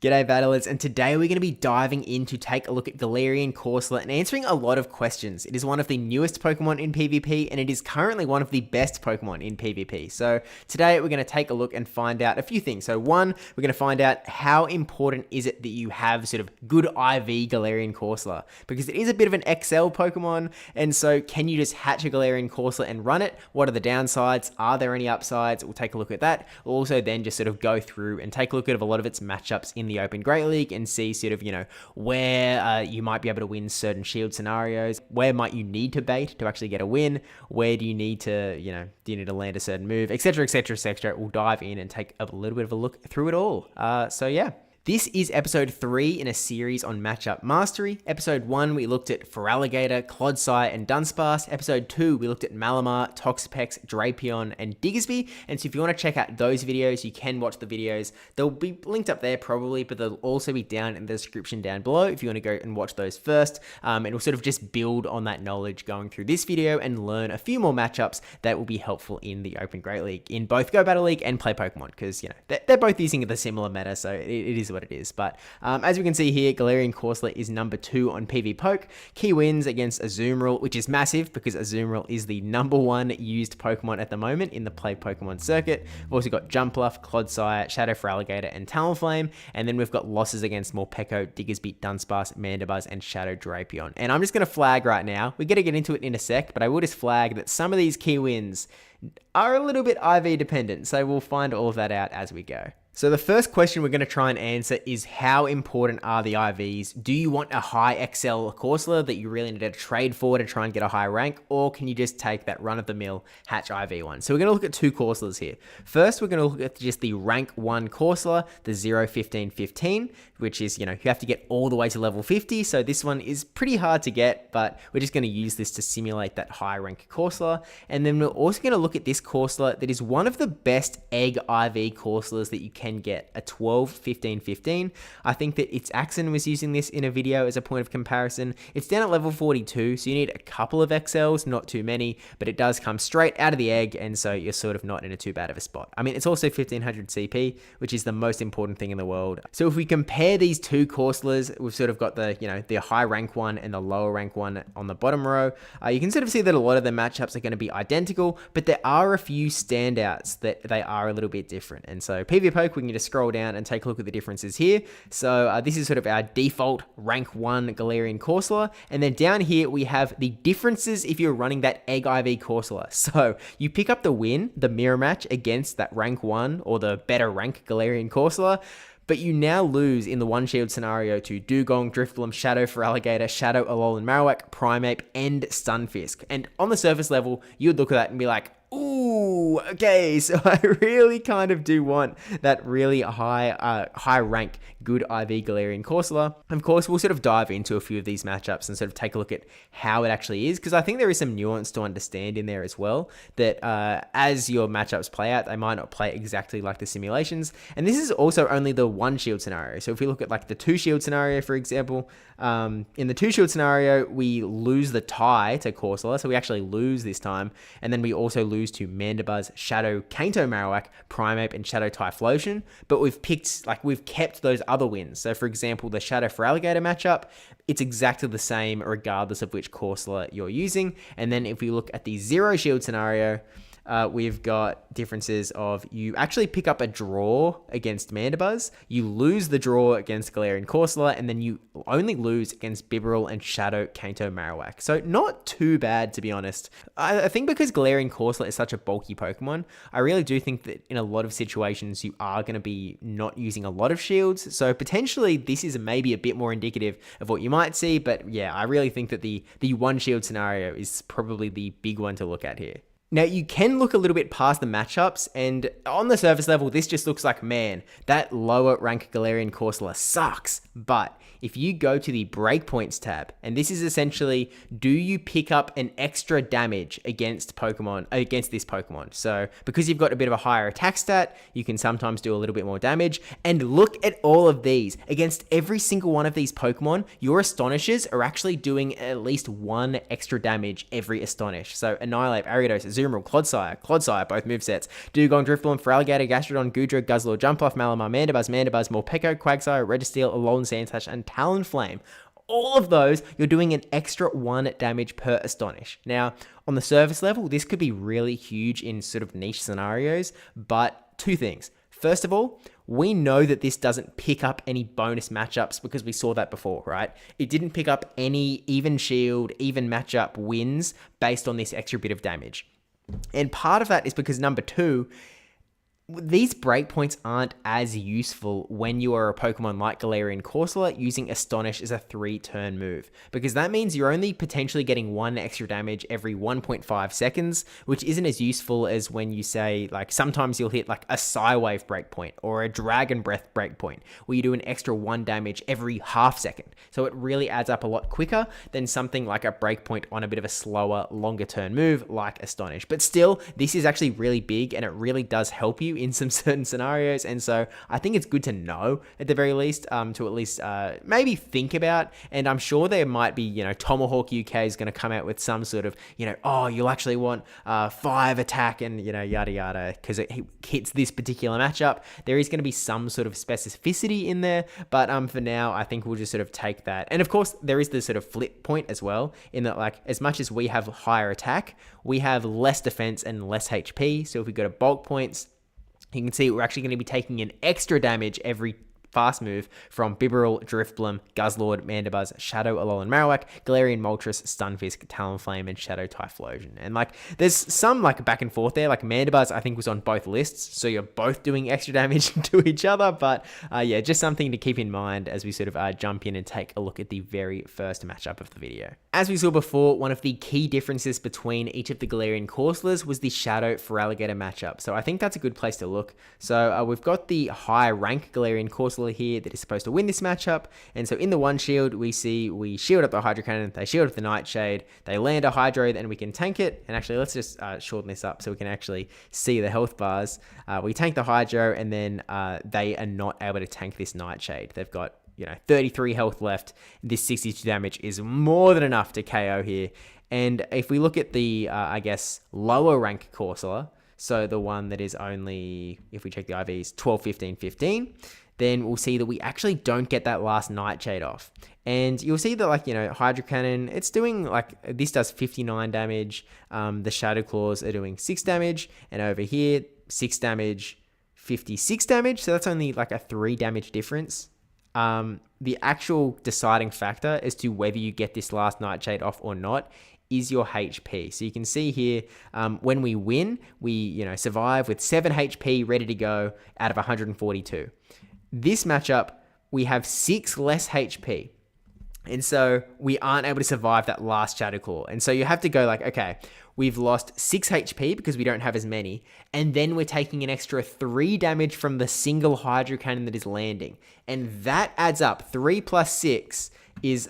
G'day battlers, and today we're going to be diving in to take a look at Galarian Corsola and answering a lot of questions. It is one of the newest Pokemon in PvP, and it is currently one of the best Pokemon in PvP. So today we're going to take a look and find out a few things. So one, we're going to find out how important is it that you have sort of good IV Galarian Corsola, because it is a bit of an XL Pokemon, and so can you just hatch a Galarian Corsola and run it? What are the downsides? Are there any upsides? We'll take a look at that. We'll also then just sort of go through and take a look at a lot of its matchups in the Open Great League and see sort of, where you might be able to win certain shield scenarios, where might you need to bait to actually get a win, where do you need to, do you need to land a certain move, etc, etc, etc. We'll dive in and take a little bit of a look through it all. So yeah. This is episode 3 in a series on matchup mastery. Episode 1, we looked at Feraligatr, Clodsire, and Dunsparce. Episode 2, we looked at Malamar, Toxapex, Drapion, and Diggersby. And so if you want to check out those videos, you can watch the videos. They'll be linked up there probably, but they'll also be down in the description down below if you want to go and watch those first. And we'll sort of just build on that knowledge going through this video and learn a few more matchups that will be helpful in the Open Great League, in both Go Battle League and Play Pokemon, because, they're both using the similar meta, so it is what it is. But as we can see here, Galarian Corsola is number 2 on PvPoke. Key wins against Azumarill, which is massive because Azumarill is the number 1 used Pokemon at the moment in the Play Pokemon circuit. We've also got Jumpluff, Clodsire, Shadow Feraligatr, and Talonflame. And then we've got losses against Morpeko, Diggersby, Dunsparce, Mandibuzz, and Shadow Drapion. And I'm just going to flag right now. We're going to get into it in a sec, but I will just flag that some of these key wins are a little bit IV dependent. So we'll find all of that out as we go. So the first question we're going to try and answer is, how important are the IVs? Do you want a high XL Corsola that you really need to trade for to try and get a high rank, or can you just take that run-of-the-mill hatch IV one? So we're going to look at 2 Corsolas here. First, we're going to look at just the rank 1 Corsola, the 0-15-15, which is, you have to get all the way to level 50. So this one is pretty hard to get, but we're just going to use this to simulate that high rank Corsola. And then we're also going to look at this Corsola that is one of the best egg IV Corsolas that you can get, a 12-15-15. I think that its Axon was using this in a video as a point of comparison. It's down at level 42, so you need a couple of XLs, not too many, but it does come straight out of the egg, and so you're sort of not in a too bad of a spot. I mean, it's also 1500 CP, which is the most important thing in the world. So if we compare these 2 Corsolas, we've sort of got the, the high rank one and the lower rank one on the bottom row. You can sort of see that a lot of the matchups are going to be identical, but there are a few standouts that they are a little bit different. And so PvPoke, we can just scroll down and take a look at the differences here. So this is sort of our default rank 1 Galarian Corsola, and then down here we have the differences if you're running that egg IV Corsola. So you pick up the win, the mirror match against that rank 1 or the better rank Galarian Corsola, but you now lose in the one shield scenario to Dugong, Drifblim, Shadow Feraligatr, Shadow Alolan Marowak, Primeape, and Stunfisk. And on the surface level, you would look at that and be like, ooh, okay, so I really kind of do want that really high rank good IV Galarian Corsola. Of course, we'll sort of dive into a few of these matchups and sort of take a look at how it actually is, because I think there is some nuance to understand in there as well, that as your matchups play out, they might not play exactly like the simulations. And this is also only the 1 shield scenario. So if we look at like the 2 shield scenario, for example, in the 2 shield scenario, we lose the tie to Corsola, so we actually lose this time, and then we also lose to Mandibuzz, Shadow Kanto Marowak, Primeape, and Shadow Typhlosion, but we've kept those other wins. So for example, the Shadow Feraligatr matchup, it's exactly the same regardless of which Corsola you're using. And then if we look at the 0 shield scenario, we've got differences of, you actually pick up a draw against Mandibuzz, you lose the draw against Galarian Corsola, and then you only lose against Bibarel and Shadow Kanto Marowak. So not too bad, to be honest. I think because Galarian Corsola is such a bulky Pokemon, I really do think that in a lot of situations you are going to be not using a lot of shields. So potentially this is maybe a bit more indicative of what you might see. But yeah, I really think that the 1 shield scenario is probably the big one to look at here. Now, you can look a little bit past the matchups, and on the surface level, this just looks like, man, that lower rank Galarian Corsola sucks. But if you go to the breakpoints tab, and this is essentially, do you pick up an extra damage against this Pokemon? So because you've got a bit of a higher attack stat, you can sometimes do a little bit more damage. And look at all of these. Against every single one of these Pokemon, your Astonishers are actually doing at least 1 extra damage every Astonish. So Annihilape, Ariados, Azumarill, Clodsire, both movesets, Dugong, Drifblim, Feraligatr, Gastrodon, Goodra, Guzzlord, Jumpluff, Malamar, Mandibuzz, Morpeko, Quagsire, Registeel, Alolan Sandslash, and Talonflame. All of those, you're doing an extra 1 damage per Astonish. Now, on the surface level, this could be really huge in sort of niche scenarios, but 2 things. First of all, we know that this doesn't pick up any bonus matchups because we saw that before, right? It didn't pick up any even shield, even matchup wins based on this extra bit of damage. And part of that is because number 2, these breakpoints aren't as useful when you are a Pokemon like Galarian Corsola using Astonish as a 3-turn move, because that means you're only potentially getting 1 extra damage every 1.5 seconds, which isn't as useful as when you say, like, sometimes you'll hit like a Psywave breakpoint or a Dragon Breath breakpoint, where you do an extra 1 damage every half second. So it really adds up a lot quicker than something like a breakpoint on a bit of a slower, longer turn move like Astonish. But still, this is actually really big and it really does help you in some certain scenarios, and so I think it's good to know at the very least, to at least maybe think about. And I'm sure there might be, Tomahawk UK is going to come out with some sort of, oh, you'll actually want 5 attack and yada yada because it hits this particular matchup. There is going to be some sort of specificity in there, but for now I think we'll just sort of take that. And of course there is the sort of flip point as well, in that, like, as much as we have higher attack, we have less defense and less HP. So if we go to bulk points, you can see we're actually going to be taking an extra damage every fast move from Bibarel, Drifblim, Guzzlord, Mandibuzz, Shadow, Alolan Marowak, Galarian Moltres, Stunfisk, Talonflame, and Shadow Typhlosion. And like, there's some like back and forth there. Like Mandibuzz, I think, was on both lists, so you're both doing extra damage to each other. But yeah, just something to keep in mind as we sort of jump in and take a look at the very first matchup of the video. As we saw before, one of the key differences between each of the Galarian Corsolas was the Shadow Feraligatr matchup. So I think that's a good place to look. So we've got the high rank Galarian Corsola here that is supposed to win this matchup. And so in the one shield, we shield up the Hydro Cannon, they shield up the Nightshade, they land a Hydro, then we can tank it. And actually, let's just shorten this up so we can actually see the health bars. We tank the Hydro, and then they are not able to tank this Nightshade. They've got 33 health left. This 62 damage is more than enough to KO here. And if we look at the, I guess, lower rank Corsola, so the one that is only, if we check the IVs, 12, 15, 15, then we'll see that we actually don't get that last Nightshade off. And you'll see that, like, Hydro Cannon, it's doing, like, this does 59 damage. The Shadow Claws are doing 6 damage. And over here, 6 damage, 56 damage. So that's only, like, a 3 damage difference. The actual deciding factor as to whether you get this last Nightshade off or not is your HP. So you can see here, when we win, we survive with 7 HP ready to go out of 142. This matchup, we have 6 less HP. And so we aren't able to survive that last Shadow Claw. And so you have to go like, okay, we've lost 6 HP because we don't have as many. And then we're taking an extra 3 damage from the single Hydro Cannon that is landing. And that adds up. 3 plus 6 is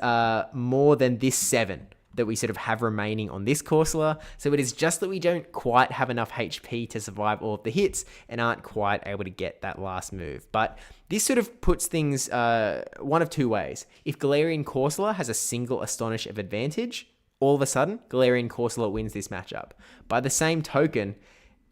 more than this 7 that we sort of have remaining on this Corsola. So it is just that we don't quite have enough HP to survive all of the hits and aren't quite able to get that last move. But this sort of puts things one of 2 ways. If Galarian Corsola has a single Astonish of advantage, all of a sudden, Galarian Corsola wins this matchup. By the same token,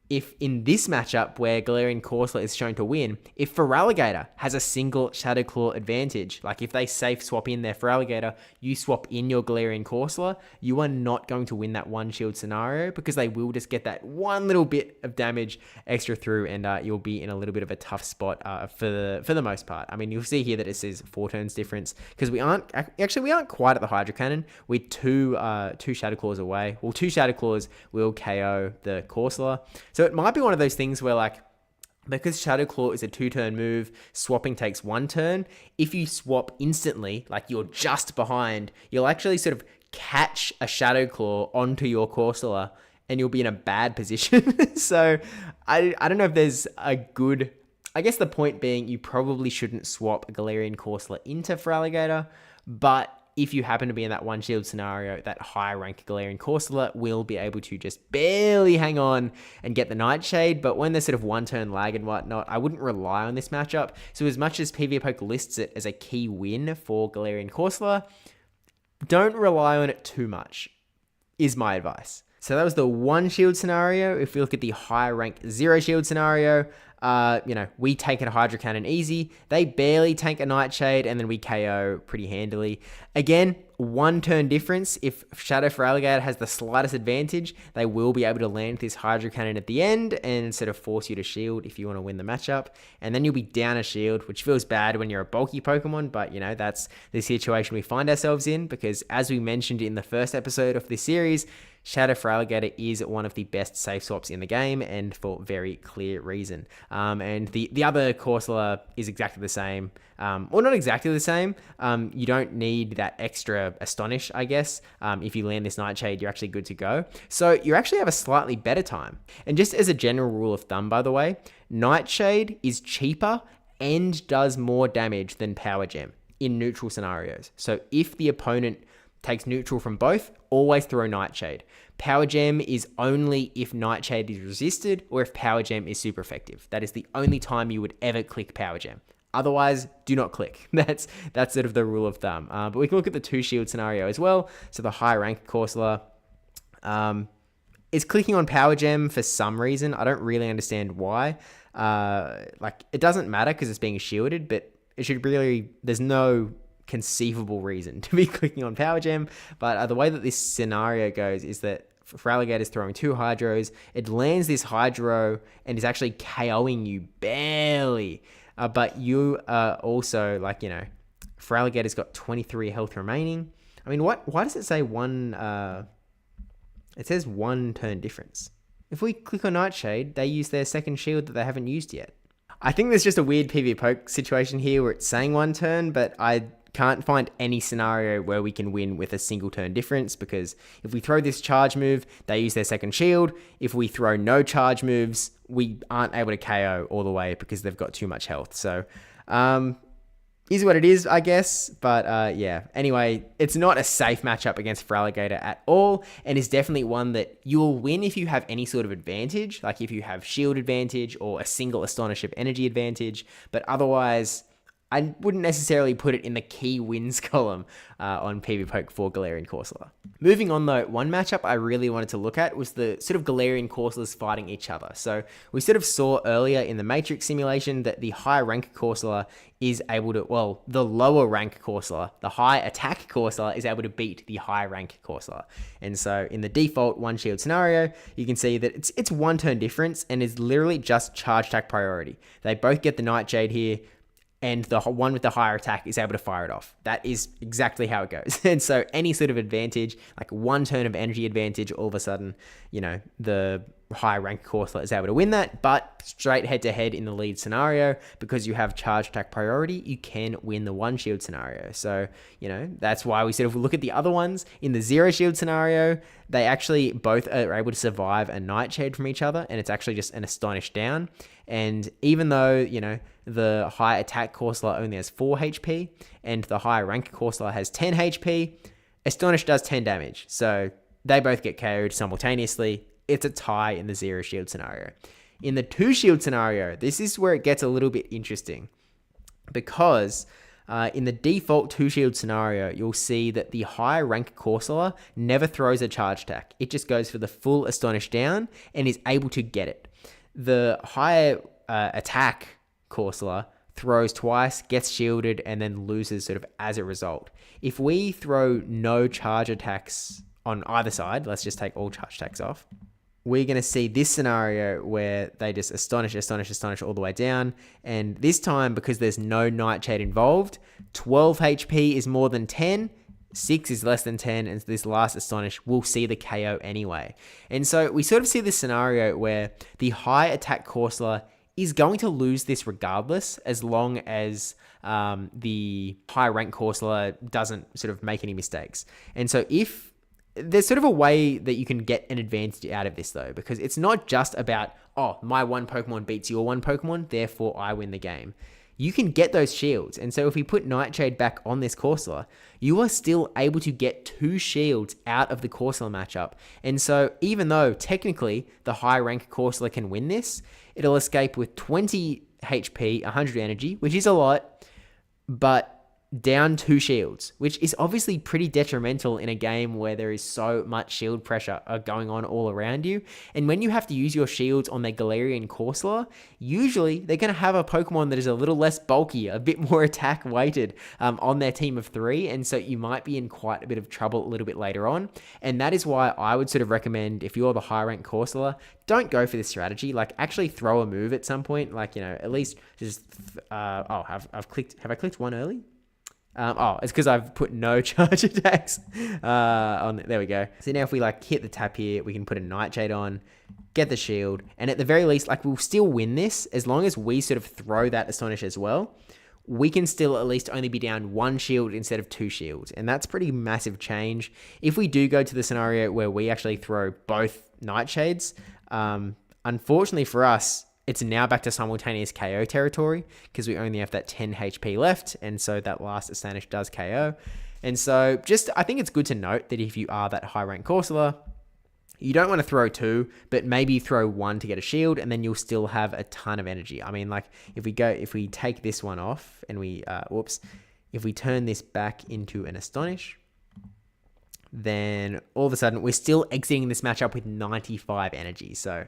if in this matchup where Galarian Corsola is shown to win, if Feraligatr has a single Shadow Claw advantage, like if they safe swap in their Feraligatr, you swap in your Galarian Corsola, you are not going to win that one shield scenario because they will just get that one little bit of damage extra through, and you'll be in a little bit of a tough spot for the most part. I mean, you'll see here that it says 4 turns difference because we aren't quite at the Hydro Cannon. We're two Shadow Claws away. Well, 2 Shadow Claws will KO the Corsola. So it might be one of those things where, like, because Shadow Claw is a 2-turn move, swapping takes 1 turn. If you swap instantly, like you're just behind, you'll actually sort of catch a Shadow Claw onto your Corsola and you'll be in a bad position. So I don't know if there's a good... I guess the point being you probably shouldn't swap Galarian Corsola into Feraligatr, but if you happen to be in that one shield scenario, that high rank Galarian Corsola will be able to just barely hang on and get the Nightshade. But when there's sort of 1 turn lag and whatnot, I wouldn't rely on this matchup. So as much as PvPoke lists it as a key win for Galarian Corsola, don't rely on it too much, is my advice. So that was the 1 shield scenario. If we look at the higher rank 0 shield scenario, we take a Hydro Cannon easy. They barely tank a Nightshade, and then we KO pretty handily. Again, 1 turn difference. If Shadow Feraligatr has the slightest advantage, they will be able to land this Hydro Cannon at the end and sort of force you to shield if you want to win the matchup. And then you'll be down a shield, which feels bad when you're a bulky Pokemon, but that's the situation we find ourselves in, because as we mentioned in the first episode of this series, Shadow Feraligatr is one of the best safe swaps in the game, and for very clear reason. And the other Corsola is exactly the same. Or not exactly the same. You don't need that extra Astonish, I guess. If you land this Nightshade, you're actually good to go. So you actually have a slightly better time. And just as a general rule of thumb, by the way, Nightshade is cheaper and does more damage than Power Gem in neutral scenarios. So if the opponent takes neutral from both, always throw Nightshade. Power Gem is only if Nightshade is resisted or if Power Gem is super effective. That is the only time you would ever click Power Gem. Otherwise, do not click. That's sort of the rule of thumb. But we can look at the 2 shield scenario as well. So the high rank Corsola is clicking on Power Gem for some reason. I don't really understand why. It doesn't matter because it's being shielded, but it should really, there's no conceivable reason to be clicking on Power Gem. But the way that this scenario goes is that Feraligatr is throwing 2 Hydros. It lands this Hydro and is actually KOing you barely. But you are also Feraligatr's got 23 health remaining. I mean, why does it say 1? It says 1 turn difference. If we click on Nightshade, they use their second shield that they haven't used yet. I think there's just a weird PvPoke situation here where it's saying 1 turn, but I can't find any scenario where we can win with a single turn difference, because if we throw this charge move, they use their second shield. If we throw no charge moves, we aren't able to KO all the way because they've got too much health. So, is what it is, I guess. But yeah, anyway, it's not a safe matchup against Feraligatr at all, and is definitely one that you'll win if you have any sort of advantage, like if you have shield advantage or a single Astonish of energy advantage. But otherwise, I wouldn't necessarily put it in the key wins column on PvPoke for Galarian Corsola. Moving on though, one matchup I really wanted to look at was the sort of Galarian Corsolas fighting each other. So we sort of saw earlier in the Matrix simulation that the high rank Corsola is able to, the lower rank Corsola, the high attack Corsola is able to beat the high rank Corsola. And so in the default 1 shield scenario, you can see that it's 1 turn difference and is literally just charge attack priority. They both get the Nightshade here, and the one with the higher attack is able to fire it off. That is exactly how it goes. And so any sort of advantage, like 1 turn of energy advantage, all of a sudden, the high rank Corsola is able to win that. But straight head to head in the lead scenario, because you have charge attack priority, you can win the 1 shield scenario. So, that's why we sort of look at the other ones. In the 0 shield scenario, they actually both are able to survive a Nightshade from each other, and it's actually just an Astonish down. And even though, the high attack Corsola only has 4 HP, and the higher rank Corsola has 10 HP, Astonish does 10 damage. So they both get KO'd simultaneously. It's a tie in the 0 shield scenario. In the 2 shield scenario, this is where it gets a little bit interesting, because in the default 2 shield scenario, you'll see that the higher rank Corsola never throws a charge attack. It just goes for the full Astonish down and is able to get it. The higher attack Corsola throws twice, gets shielded, and then loses sort of as a result. If we throw no charge attacks on either side, let's just take all charge attacks off, we're going to see this scenario where they just Astonish all the way down. And this time, because there's no Nightshade involved, 12 HP is more than 10, 6 is less than 10, and this last Astonish will see the KO anyway. And so we sort of see this scenario where the high attack Corsola is going to lose this regardless, as long as the high rank Corsola doesn't sort of make any mistakes. And so if there's sort of a way that you can get an advantage out of this though, because it's not just about, my 1 Pokemon beats your 1 Pokemon, therefore I win the game. You can get those shields. And so if we put Nightshade back on this Corsola, you are still able to get 2 shields out of the Corsola matchup. And so even though technically the high rank Corsola can win this, it'll escape with 20 HP, 100 energy, which is a lot, but down 2 shields, which is obviously pretty detrimental in a game where there is so much shield pressure going on all around you. And when you have to use your shields on their Galarian Corsola, usually they're going to have a Pokemon that is a little less bulky, a bit more attack weighted on their team of 3. And so you might be in quite a bit of trouble a little bit later on. And that is why I would sort of recommend, if you're the high rank Corsola, don't go for this strategy. Like, actually throw a move at some point. Like, at least just, have I clicked one early? It's because I've put no charge attacks on. There we go. So now if we hit the tap here, we can put a Nightshade on, get the shield, and at the very least, we'll still win this as long as we sort of throw that Astonish as well. We can still at least only be down 1 shield instead of 2 shields, and that's pretty massive change. If we do go to the scenario where we actually throw both Nightshades, unfortunately for us, it's now back to simultaneous KO territory because we only have that 10 HP left, and so that last Astonish does KO. And so I think it's good to note that if you are that high rank Corsola, you don't want to throw 2, but maybe throw 1 to get a shield, and then you'll still have a ton of energy. I mean, if we take this one off and we, if we turn this back into an Astonish, then all of a sudden we're still exiting this matchup with 95 energy. So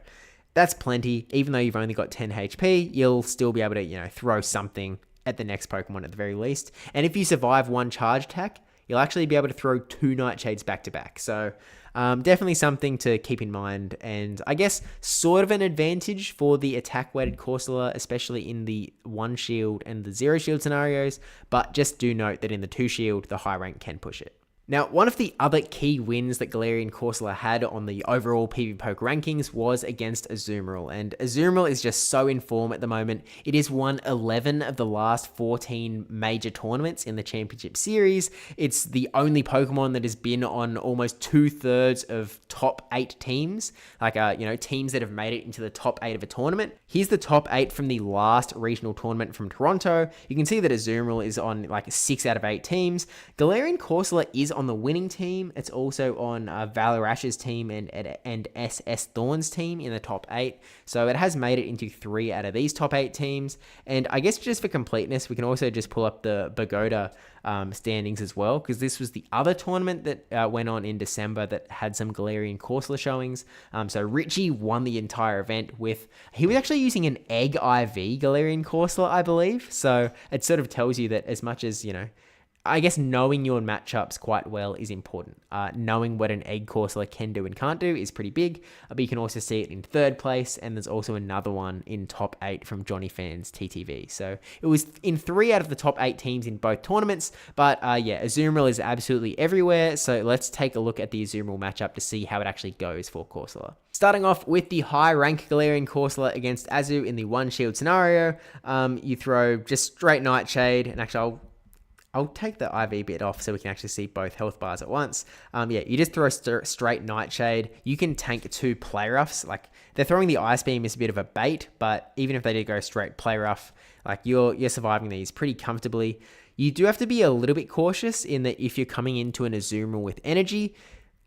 that's plenty. Even though you've only got 10 HP, you'll still be able to, throw something at the next Pokemon at the very least. And if you survive 1 charge attack, you'll actually be able to throw 2 Nightshades back to back. So definitely something to keep in mind. And I guess sort of an advantage for the attack-weighted Corsola, especially in the 1 shield and the 0 shield scenarios. But just do note that in the 2 shield, the high rank can push it. Now, one of the other key wins that Galarian Corsola had on the overall PvPoke rankings was against Azumarill, and Azumarill is just so in form at the moment. It has won 11 of the last 14 major tournaments in the Championship Series. It's the only Pokemon that has been on almost 2/3 of top 8 teams, teams that have made it into the top 8 of a tournament. Here's the top 8 from the last regional tournament from Toronto. You can see that Azumarill is on 6 out of 8 teams. Galarian Corsola is on the winning team. It's also on Valorash's team and SS Thorn's team in the top 8. So it has made it into 3 out of these top 8 teams. And I guess just for completeness, we can also just pull up the Pagoda standings as well, because this was the other tournament that went on in December that had some Galarian Corsola showings. So Richie won the entire event he was actually using an Egg IV Galarian Corsola, I believe. So it sort of tells you that as much as, I guess knowing your matchups quite well is important. Knowing what an Egg Corsola can do and can't do is pretty big, but you can also see it in 3rd place, and there's also another one in top 8 from Johnny Fan's TTV. So it was in 3 out of the top 8 teams in both tournaments, but Azumarill is absolutely everywhere, so let's take a look at the Azumarill matchup to see how it actually goes for Corsola. Starting off with the high rank Galarian Corsola against Azu in the 1 shield scenario, you throw just straight Nightshade, and actually I'll take the IV bit off so we can actually see both health bars at once. You just throw straight Nightshade. You can tank 2 Play Roughs. They're throwing the Ice Beam as a bit of a bait, but even if they did go straight Play Rough, you're surviving these pretty comfortably. You do have to be a little bit cautious in that if you're coming into an Azumarill with energy,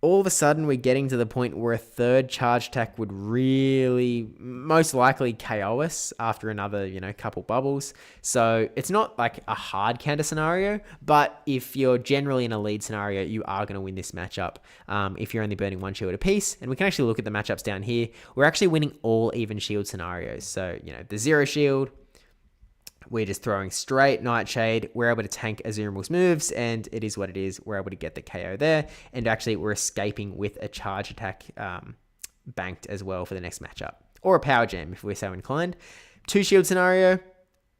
all of a sudden we're getting to the point where a 3rd charge attack would really most likely KO us after another, couple bubbles. So it's not a hard counter scenario, but if you're generally in a lead scenario, you are going to win this matchup if you're only burning 1 shield apiece. And we can actually look at the matchups down here. We're actually winning all even shield scenarios. So, the 0 shield, we're just throwing straight Nightshade. We're able to tank Azumarill's moves, and it is what it is. We're able to get the KO there, and actually we're escaping with a charge attack banked as well for the next matchup. Or a Power Gem, if we're so inclined. 2 shield scenario,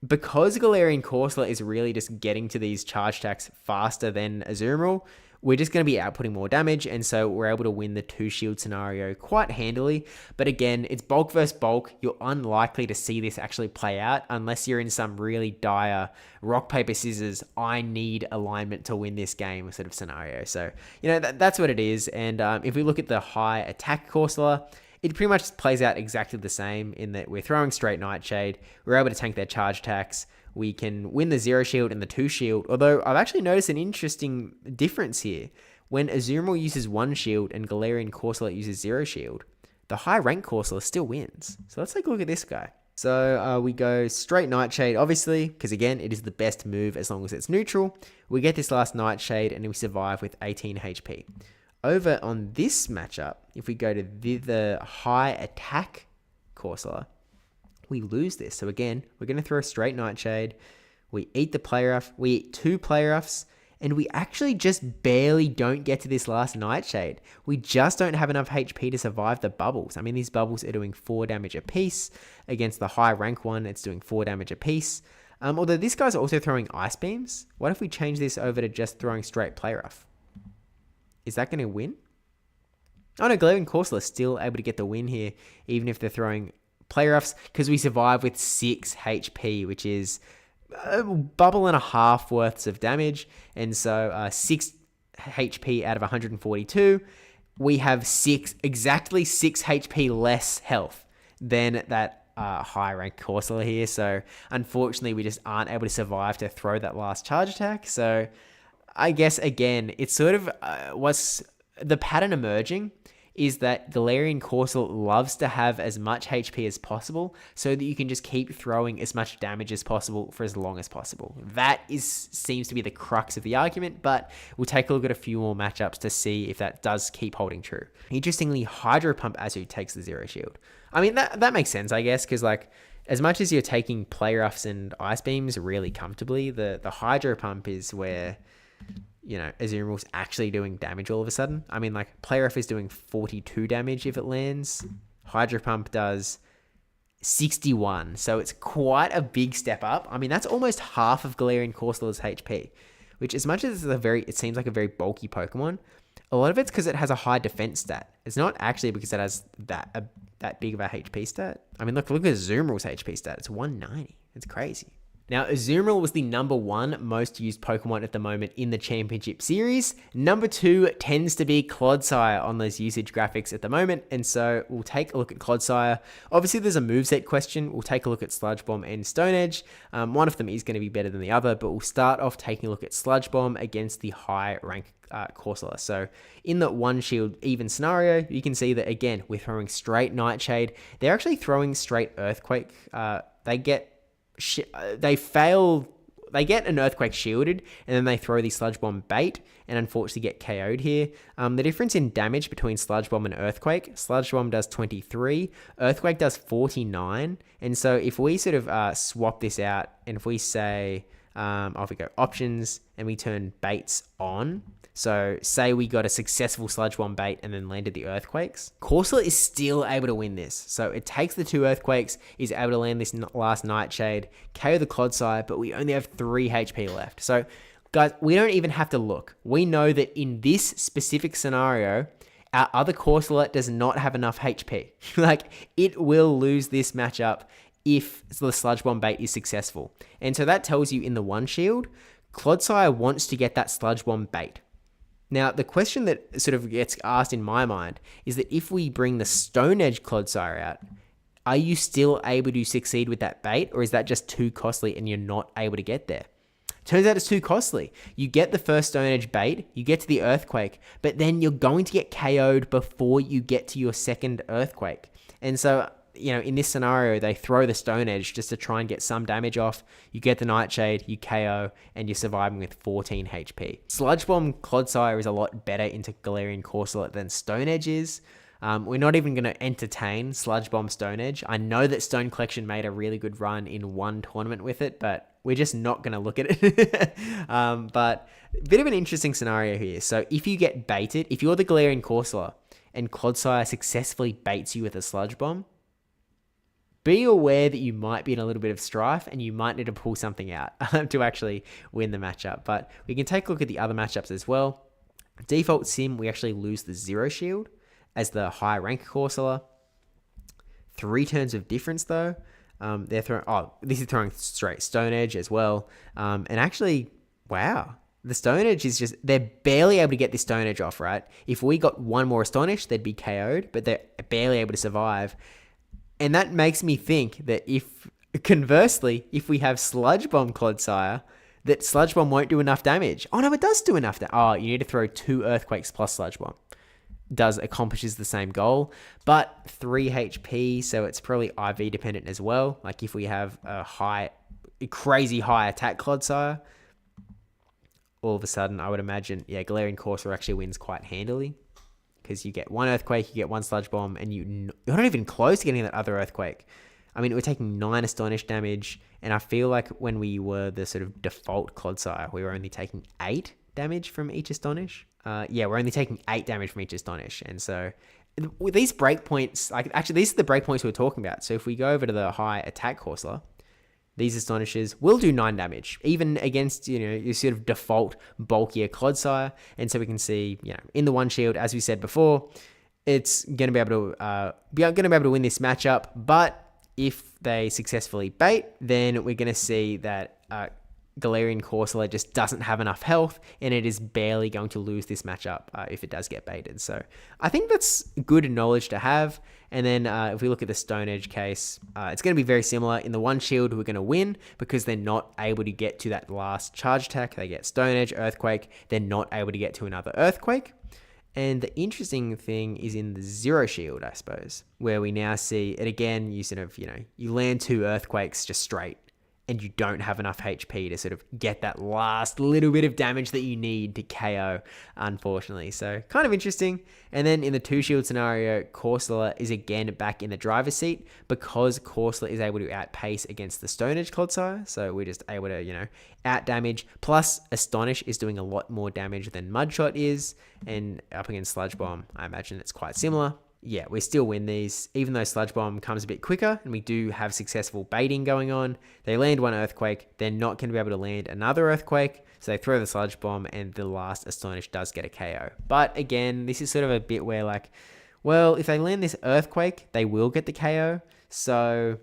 because Galarian Corsola is really just getting to these charge attacks faster than Azumarill, we're just going to be outputting more damage, and so we're able to win the 2 shield scenario quite handily. But again, it's bulk versus bulk. You're unlikely to see this actually play out unless you're in some really dire rock, paper, scissors, I need alignment to win this game sort of scenario. So, that's what it is. And if we look at the high attack Corsola, it pretty much plays out exactly the same in that we're throwing straight Nightshade. We're able to tank their charge attacks. We can win the 0 shield and the 2 shield, although I've actually noticed an interesting difference here. When Azumarill uses 1 shield and Galarian Corsola uses 0 shield, the high rank Corsola still wins. So let's take a look at this guy. So we go straight Nightshade, obviously, because again, it is the best move as long as it's neutral. We get this last Nightshade and we survive with 18 HP. Over on this matchup, if we go to the high attack Corsola, we lose this. So again, we're going to throw a straight Nightshade. We eat the Play Rough. We eat 2 Play Roughs. And we actually just barely don't get to this last Nightshade. We just don't have enough HP to survive the bubbles. I mean, these bubbles are doing 4 damage a piece. Against the high rank one, it's doing 4 damage a piece. Although this guy's also throwing Ice Beams. What if we change this over to just throwing straight Play Rough? Is that going to win? Oh no, Galarian Corsola is still able to get the win here, even if they're throwing Play Roughs, because we survive with 6 HP, which is a bubble and a half worths of damage. And so 6 HP out of 142, we have exactly 6 HP less health than that high rank Corsola here. So unfortunately, we just aren't able to survive to throw that last charge attack. So I guess again, it's sort of what's the pattern emerging is that Galarian Corsola loves to have as much HP as possible so that you can just keep throwing as much damage as possible for as long as possible. That seems to be the crux of the argument, but we'll take a look at a few more matchups to see if that does keep holding true. Interestingly, Hydro Pump Azu takes the 0 shield. I mean, that makes sense, I guess, because like as much as you're taking Play Roughs and Ice Beams really comfortably, the Hydro Pump is where, you know, Azumarill actually doing damage all of a sudden. I mean, like, Play Rough is doing 42 damage if it lands. Hydro Pump does 61, so it's quite a big step up. I mean, that's almost half of Galarian Corsola's HP, which as much as it seems like a very bulky Pokemon, a lot of it's because it has a high defense stat. It's not actually because it has that big of a HP stat. I mean, look at Azumarill's HP stat. It's 190. It's crazy. Now, Azumarill was the #1 most used Pokemon at the moment in the Championship Series. #2 tends to be Clodsire on those usage graphics at the moment, and so we'll take a look at Clodsire. Obviously, there's a moveset question. We'll take a look at Sludge Bomb and Stone Edge. One of them is going to be better than the other, but we'll start off taking a look at Sludge Bomb against the high rank Corsola. So in the 1 shield even scenario, you can see that again, we're throwing straight Nightshade. They're actually throwing straight Earthquake. They get an Earthquake shielded, and then they throw the Sludge Bomb bait, and unfortunately get KO'd here. The difference in damage between Sludge Bomb and Earthquake, Sludge Bomb does 23, Earthquake does 49, and so if we sort of swap this out, and if we say, off we go, options, and we turn baits on, so say we got a successful Sludge Bomb bait and then landed the Earthquakes, Corsola is still able to win this. So it takes the 2 Earthquakes, is able to land this last Nightshade, KO the Clodsire, but we only have 3 HP left. So guys, we don't even have to look. We know that in this specific scenario, our other Corsola does not have enough HP. Like, it will lose this matchup if the Sludge Bomb bait is successful. And so that tells you in the 1 shield, Clodsire wants to get that Sludge Bomb bait. Now, the question that sort of gets asked in my mind is that if we bring the Stone Edge Clodsire out, are you still able to succeed with that bait, or is that just too costly and you're not able to get there? Turns out it's too costly. You get the first Stone Edge bait, you get to the Earthquake, but then you're going to get KO'd before you get to your second Earthquake. And so, you know, in this scenario, they throw the Stone Edge just to try and get some damage off. You get the Nightshade, you KO, and you're surviving with 14 HP. Sludge Bomb Clodsire is a lot better into Galarian Corsola than Stone Edge is. We're not even going to entertain Sludge Bomb Stone Edge. I know that Stone Collection made a really good run in one tournament with it, but we're just not going to look at it. But a bit of an interesting scenario here. So if you get baited, if you're the Galarian Corsola and Clodsire successfully baits you with a Sludge Bomb, be aware that you might be in a little bit of strife and you might need to pull something out to actually win the matchup. But we can take a look at the other matchups as well. Default Sim, we actually lose the 0 shield as the high rank Corsola. 3 turns of difference though. They're throwing, this is throwing straight Stone Edge as well. And actually, wow, the Stone Edge is just, they're barely able to get this Stone Edge off, right? If we got one more Astonish, they'd be KO'd, but they're barely able to survive. And that makes me think that conversely, if we have Sludge Bomb Clodsire, that Sludge Bomb won't do enough damage. Oh no, it does do enough damage. Oh, you need to throw 2 Earthquakes plus Sludge Bomb. accomplishes the same goal, but 3 HP, so it's probably IV dependent as well. Like if we have a crazy high attack Clodsire, all of a sudden I would imagine, yeah, Galarian Corsola actually wins quite handily, because you get 1 Earthquake, you get 1 Sludge Bomb, and you're not even close to getting that other Earthquake. I mean, we're taking 9 Astonish damage, and I feel like when we were the sort of default Clodsire, we were only taking 8 damage from each Astonish. Yeah, we're only taking 8 damage from each Astonish, and so with these breakpoints, like actually these are the breakpoints we're talking about. So if we go over to the high attack Corsola, these Astonishes will do 9 damage, even against, your sort of default bulkier Clodsire. And so we can see, in the one shield, as we said before, it's going to be able to win this matchup. But if they successfully bait, then we're going to see that Galarian Corsola just doesn't have enough health, and it is barely going to lose this matchup if it does get baited. So I think that's good knowledge to have. And then if we look at the Stone Edge case, it's going to be very similar. In the one shield, we're going to win because they're not able to get to that last charge attack. They get Stone Edge, Earthquake. They're not able to get to another Earthquake. And the interesting thing is in the Zero Shield, I suppose, where we now see it again. You sort of, you land 2 Earthquakes just straight, and you don't have enough HP to sort of get that last little bit of damage that you need to KO, unfortunately. So kind of interesting. And then in the 2 shield scenario, Corsola is again back in the driver's seat because Corsola is able to outpace against the Stone Edge Clodsire. So we're just able to, out damage. Plus, Astonish is doing a lot more damage than Mudshot is. And up against Sludge Bomb, I imagine it's quite similar. Yeah, we still win these, even though Sludge Bomb comes a bit quicker and we do have successful baiting going on. They land 1 Earthquake, they're not going to be able to land another Earthquake, so they throw the Sludge Bomb and the last Astonish does get a KO. But again, this is sort of a bit where like, well, if they land this Earthquake, they will get the KO, so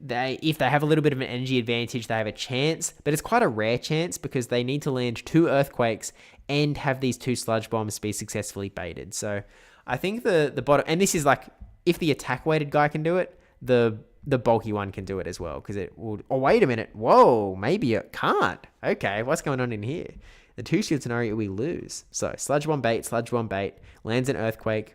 if they have a little bit of an energy advantage, they have a chance, but it's quite a rare chance because they need to land 2 Earthquakes and have these 2 Sludge Bombs be successfully baited. So I think the bottom, and this is like, if the attack weighted guy can do it, the bulky one can do it as well, because it will, oh wait a minute, whoa, maybe it can't. Okay, what's going on in here? The 2 shield scenario, we lose. So Sludge Bomb bait, lands an Earthquake,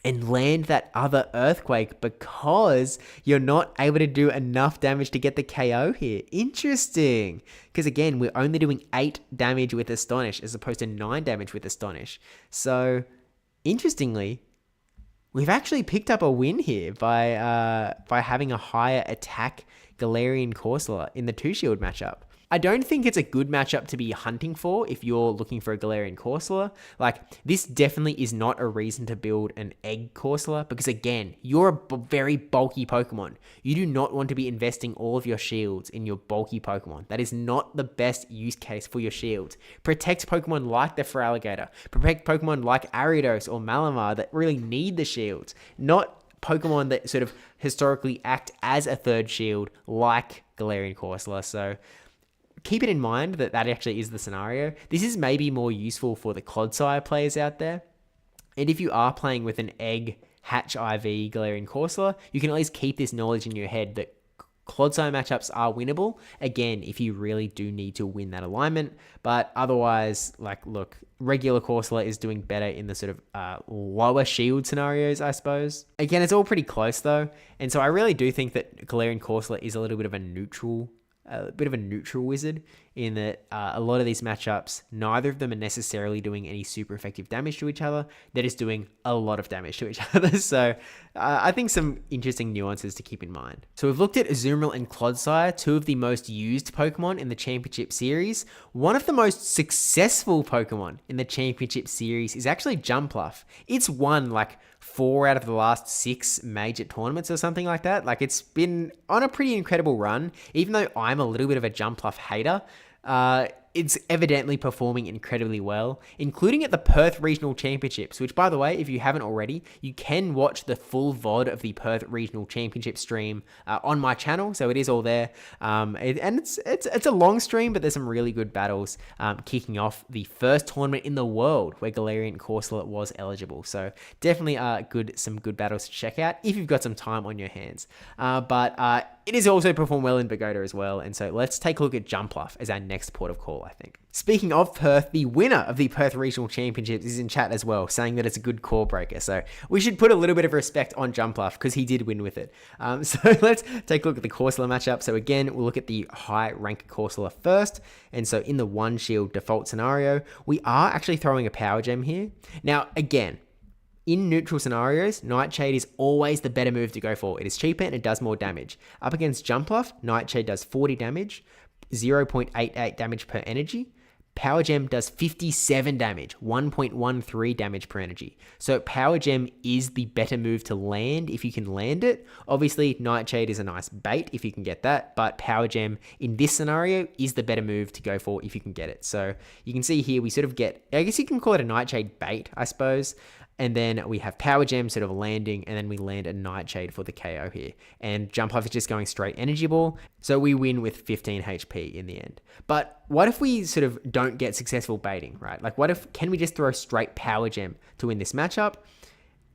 and land that other Earthquake because you're not able to do enough damage to get the KO here. Interesting. Because again, we're only doing 8 damage with Astonish as opposed to 9 damage with Astonish. So interestingly, we've actually picked up a win here by having a higher attack Galarian Corsola in the 2 shield matchup. I don't think it's a good matchup to be hunting for if you're looking for a Galarian Corsola. Like, this definitely is not a reason to build an Egg Corsola because, again, you're a very bulky Pokemon. You do not want to be investing all of your shields in your bulky Pokemon. That is not the best use case for your shields. Protect Pokemon like the Feraligatr. Protect Pokemon like Ariados or Malamar that really need the shields, not Pokemon that sort of historically act as a third shield like Galarian Corsola. So keep it in mind that actually is the scenario. This is maybe more useful for the Clodsire players out there. And if you are playing with an Egg Hatch IV Galarian Corsola, you can at least keep this knowledge in your head that Clodsire matchups are winnable. Again, if you really do need to win that alignment. But otherwise, like, look, regular Corsola is doing better in the sort of lower shield scenarios, I suppose. Again, it's all pretty close though. And so I really do think that Galarian Corsola is a little bit of a neutral wizard in that a lot of these matchups, neither of them are necessarily doing any super effective damage to each other. They're just doing a lot of damage to each other. So I think some interesting nuances to keep in mind. So we've looked at Azumarill and Clodsire, 2 of the most used Pokemon in the Championship Series. One of the most successful Pokemon in the Championship Series is actually Jumpluff. It's won like 4 out of the last 6 major tournaments or something like that. Like, it's been on a pretty incredible run. Even though I'm a little bit of a Jumpluff hater, it's evidently performing incredibly well, including at the Perth Regional Championships, which, by the way, if you haven't already, you can watch the full VOD of the Perth Regional Championship stream on my channel, so it is all there. And it's a long stream, but there's some really good battles kicking off the first tournament in the world where Galarian Corsola was eligible. So definitely some good battles to check out if you've got some time on your hands. But it has also performed well in Pagoda as well. And so let's take a look at Jumpluff as our next port of call, I think. Speaking of Perth, the winner of the Perth Regional Championships is in chat as well, saying that it's a good core breaker. So we should put a little bit of respect on Jumpluff because he did win with it. So let's take a look at the Corsola matchup. So again, we'll look at the high rank Corsola first. And so in the one shield default scenario, we are actually throwing a Power Gem here. Now, again, in neutral scenarios, Nightshade is always the better move to go for. It is cheaper and it does more damage. Up against Jumpluff, Nightshade does 40 damage, 0.88 damage per energy. Power Gem does 57 damage, 1.13 damage per energy. So Power Gem is the better move to land if you can land it. Obviously, Nightshade is a nice bait if you can get that, but Power Gem in this scenario is the better move to go for if you can get it. So you can see here we sort of get, I guess you can call it a Nightshade bait, I suppose. And then we have Power Gem sort of landing, and then we land a Nightshade for the KO here. And Jumpluff is just going straight Energy Ball, so we win with 15 HP in the end. But what if we sort of don't get successful baiting, right? Like can we just throw straight Power Gem to win this matchup?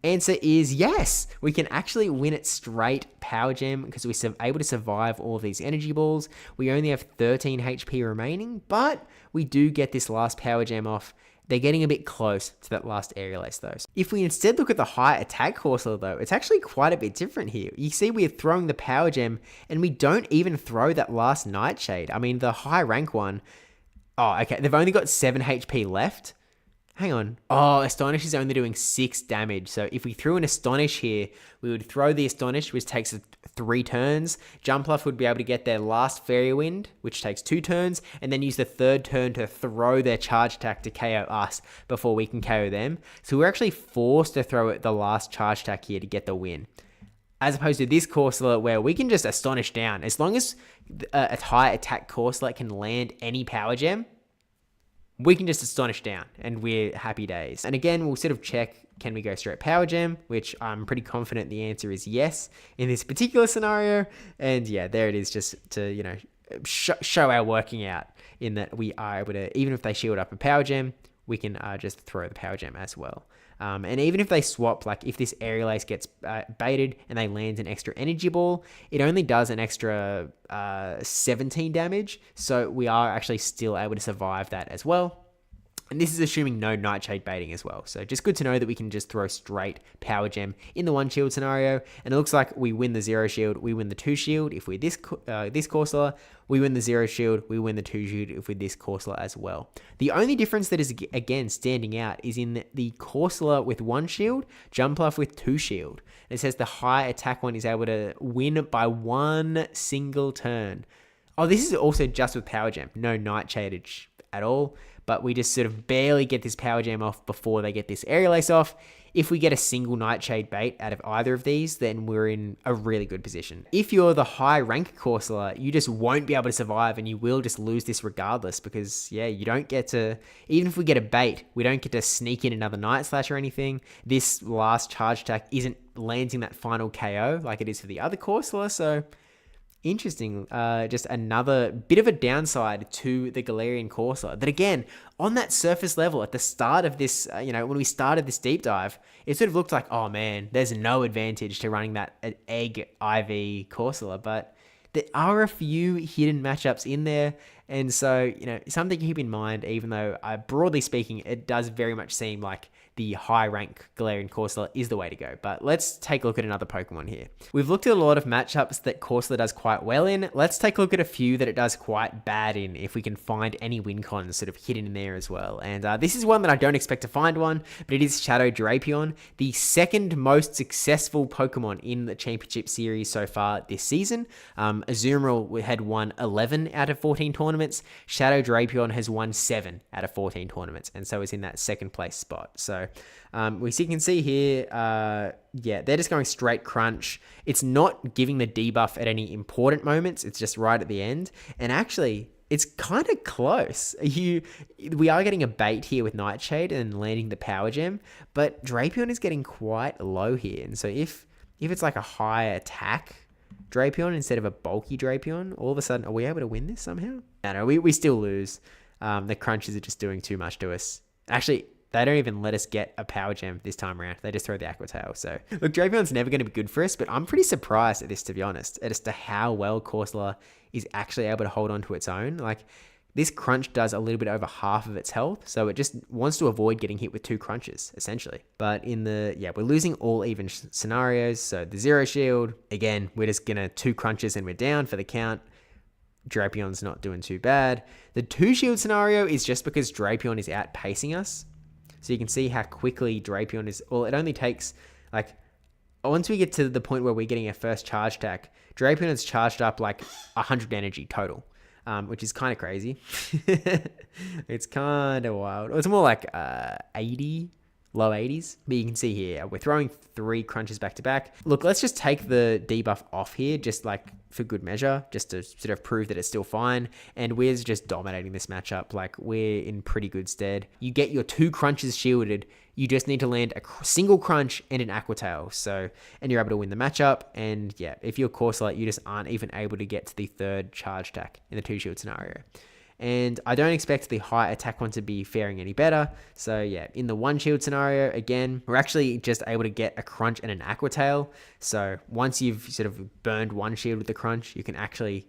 Answer is yes. We can actually win it straight Power Gem because we're able to survive all of these Energy Balls. We only have 13 HP remaining, but we do get this last Power Gem off. They're getting a bit close to that last Aerial Ace though. If we instead look at the high attack Corsola though, it's actually quite a bit different here. You see we're throwing the Power Gem and we don't even throw that last Nightshade. I mean, the high rank one, oh, okay, they've only got 7 HP left. Hang on. Oh, Astonish is only doing 6 damage. So if we threw an Astonish here, we would throw the Astonish, which takes 3 turns. Jumpluff would be able to get their last Fairy Wind, which takes 2 turns, and then use the 3rd turn to throw their charge attack to KO us before we can KO them. So we're actually forced to throw the last charge attack here to get the win. As opposed to this Corsola where we can just Astonish down. As long as a high attack Corsola can land any Power Gem, we can just Astonish down and we're happy days. And again, we'll sort of check, can we go straight Power Gem? Which I'm pretty confident the answer is yes in this particular scenario. And yeah, there it is, just to, you know, show our working out in that we are able to, even if they shield up a Power Gem, we can just throw the Power Gem as well. And even if they swap, like if this Aerial Ace gets baited and they land an extra Energy Ball, it only does an extra 17 damage. So we are actually still able to survive that as well. And this is assuming no Nightshade baiting as well. So just good to know that we can just throw straight Power Gem in the 1 shield scenario. And it looks like we win the 0 shield, we win the 2 shield. If we're this Corsola, we win the 0 shield, we win the 2 shield if we're this Corsola as well. The only difference that is, again, standing out is in the Corsola with 1 shield, Jumpluff with 2 shield. And it says the high attack one is able to win by 1 single turn. Oh, this is also just with Power Gem, no Nightshade at all. But we just sort of barely get this Power Gem off before they get this Aerial Ace off. If we get a single Nightshade bait out of either of these, then we're in a really good position. If you're the high rank Corsola, you just won't be able to survive and you will just lose this regardless because, yeah, you don't get to, even if we get a bait, we don't get to sneak in another Night Slash or anything. This last charge attack isn't landing that final KO like it is for the other Corsola, so interesting. Just another bit of a downside to the Galarian Corsola. That again, on that surface level at the start of this, when we started this deep dive, it sort of looked like, oh man, there's no advantage to running that egg IV Corsola. But there are a few hidden matchups in there. And so, something to keep in mind, even though broadly speaking, it does very much seem like the high rank Galarian Corsola is the way to go. But let's take a look at another Pokemon here. We've looked at a lot of matchups that Corsola does quite well in. Let's take a look at a few that it does quite bad in, if we can find any win cons sort of hidden in there as well. And this is one that I don't expect to find one, but it is Shadow Drapion, the second most successful Pokemon in the Championship Series so far this season. Azumarill had won 11 out of 14 tournaments. Shadow Drapion has won 7 out of 14 tournaments, and so is in that second place spot. So we can see here, yeah, they're just going straight crunch. It's not giving the debuff at any important moments. It's just right at the end. And actually, it's kind of close. We are getting a bait here with Nightshade and landing the Power Gem, but Drapion is getting quite low here. And so if it's like a high attack Drapion instead of a bulky Drapion, all of a sudden, are we able to win this somehow? No, we still lose. The crunches are just doing too much to us. Actually, they don't even let us get a Power Gem this time around. They just throw the Aqua Tail. So, look, Drapion's never going to be good for us, but I'm pretty surprised at this, to be honest, as to how well Corsola is actually able to hold on to its own. Like, this crunch does a little bit over half of its health, so it just wants to avoid getting hit with 2 crunches, essentially. But in the, we're losing all even scenarios, so the 0 shield, again, we're just gonna 2 crunches and we're down for the count. Drapion's not doing too bad. The 2 shield scenario is just because Drapion is outpacing us. So you can see how quickly Drapion is, well, it only takes, like, once we get to the point where we're getting our first charge attack, Drapion has charged up like 100 energy total. Which is kind of crazy. It's kind of wild. It's more like 80, low 80s. But you can see here, we're throwing 3 crunches back to back. Look, let's just take the debuff off here, just like for good measure, just to sort of prove that it's still fine. And we're just dominating this matchup. Like, we're in pretty good stead. You get your 2 crunches shielded. You just need to land a single crunch and an Aqua Tail. So, and you're able to win the matchup. And yeah, if you're Corsola, you just aren't even able to get to the 3rd charge attack in the 2 shield scenario. And I don't expect the high attack one to be faring any better. So yeah, in the 1 shield scenario, again, we're actually just able to get a crunch and an Aqua Tail. So once you've sort of burned 1 shield with the crunch, you can actually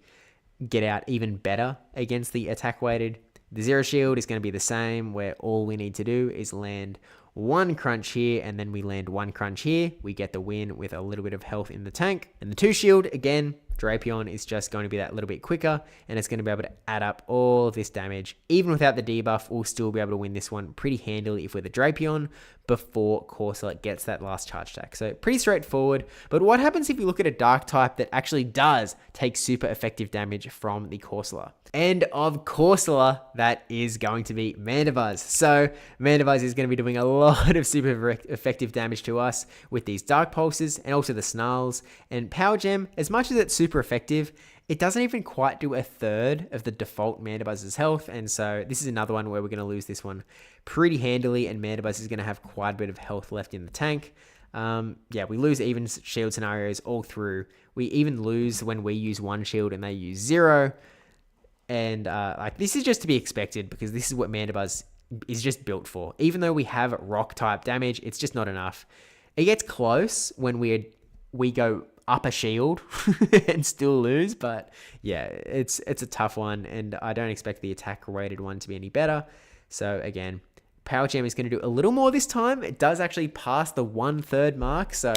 get out even better against the attack weighted. The 0 shield is going to be the same, where all we need to do is land 1 crunch here, and then we land 1 crunch here. We get the win with a little bit of health in the tank. And the 2 shield, again, Drapion is just going to be that little bit quicker, and it's going to be able to add up all of this damage. Even without the debuff, we'll still be able to win this one pretty handily if we're the Drapion before Corsola gets that last charge attack. So pretty straightforward. But what happens if you look at a dark type that actually does take super effective damage from the Corsola? And of Corsola, that is going to be Mandibuzz. So Mandibuzz is going to be doing a lot of super effective damage to us with these Dark Pulses and also the Snarls. And Power Gem, as much as it's super effective, it doesn't even quite do 1/3 of the default Mandibuzz's health. And so this is another one where we're going to lose this one pretty handily, and Mandibuzz is going to have quite a bit of health left in the tank. We lose even shield scenarios all through. We even lose when we use 1 shield and they use 0. And like, this is just to be expected because this is what Mandibuzz is just built for. Even though we have rock type damage, it's just not enough. It gets close when we go up a shield and still lose, but yeah, it's a tough one, and I don't expect the attack rated one to be any better. So again, Power Gem is going to do a little more this time. It does actually pass the 1/3 mark, so